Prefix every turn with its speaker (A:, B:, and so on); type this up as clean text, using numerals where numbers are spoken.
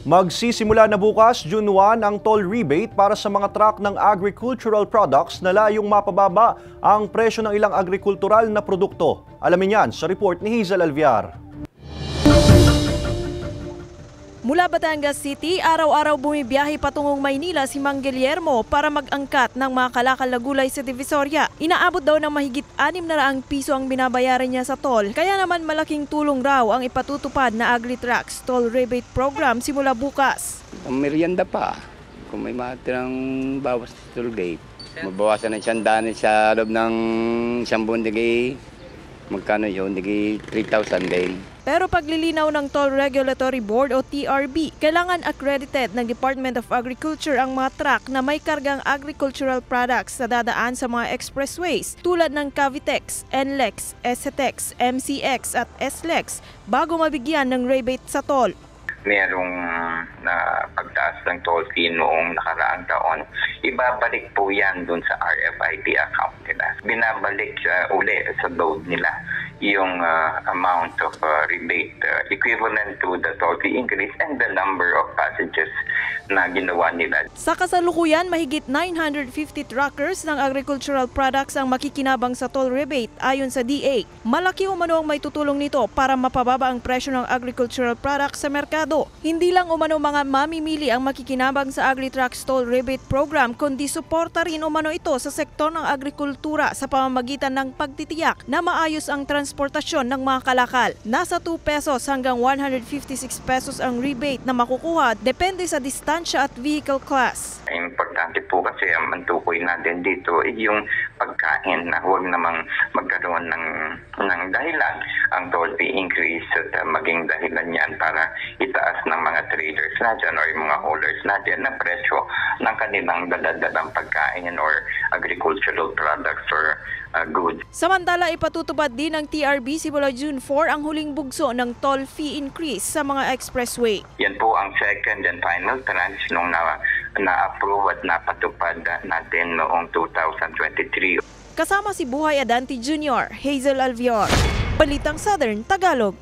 A: Magsisimula na bukas, June 1, ang toll rebate para sa mga truck ng agricultural products na layong mapababa ang presyo ng ilang agrikultural na produkto. Alamin yan sa report ni Hazel Alviar.
B: Mula Batangas City, araw-araw bumibiyahe patungong Maynila si Mang Guillermo para mag-angkat ng mga kalakal na gulay sa Divisoria. Inaabot daw ng mahigit 600 piso ang binabayaran niya sa toll. Kaya naman malaking tulong raw ang ipatutupad na AgriTrucks Toll Rebate Program simula bukas.
C: Ang merienda pa, kung may matirang bawas sa toll gate, mabawasan ng 100 sa loob ng 10 digay, magkano yun, digay 3,000 din.
B: Pero paglilinaw ng Toll Regulatory Board o TRB, kailangan accredited ng Department of Agriculture ang mga truck na may kargang agricultural products na dadaan sa mga expressways tulad ng Cavitex, NLEX, SCTEX, MCX at SLEX bago mabigyan ng rebate sa toll.
D: Merong na pagtaas ng toll fee noong nakaraang taon, ibabalik po yan dun sa RFID account nila. Binabalik uli sa load nila yung amount of rebate equivalent to the toll fee increase and the number of passengers na ginawa nila.
B: Sa kasalukuyan, mahigit 950 truckers ng agricultural products ang makikinabang sa toll rebate ayon sa DA. Malaki umano ang may tutulong nito para mapababa ang presyo ng agricultural products sa merkado. Hindi lang umano mga mamimili ang makikinabang sa AgriTrucks Toll Rebate Program, kundi suporta rin umano ito sa sektor ng agrikultura sa pamamagitan ng pagtitiyak na maayos ang transportasyon ng mga kalakal. Nasa 2 pesos hanggang 156 pesos ang rebate na makukuha depende sa distansya at vehicle class.
D: Importante po kasi ang mantukoy natin dito ay yung pagkain na huwag namang magkaroon ng dahilan ang toll fee increase at maging dahilan yan para itaas ng mga traders natin or yung mga haulers natin na presyo ng kanilang daladalang pagkain or agricultural products or goods.
B: Samantala, ipatutupad din ng TRB simula June 4 ang huling bugso ng toll fee increase sa mga expressway.
D: Yan po ang second and final tranche nung na-approve at napatupad natin noong 2023.
B: Kasama si Buhay Adante Jr., Hazel Alviar, Balitang Southern Tagalog.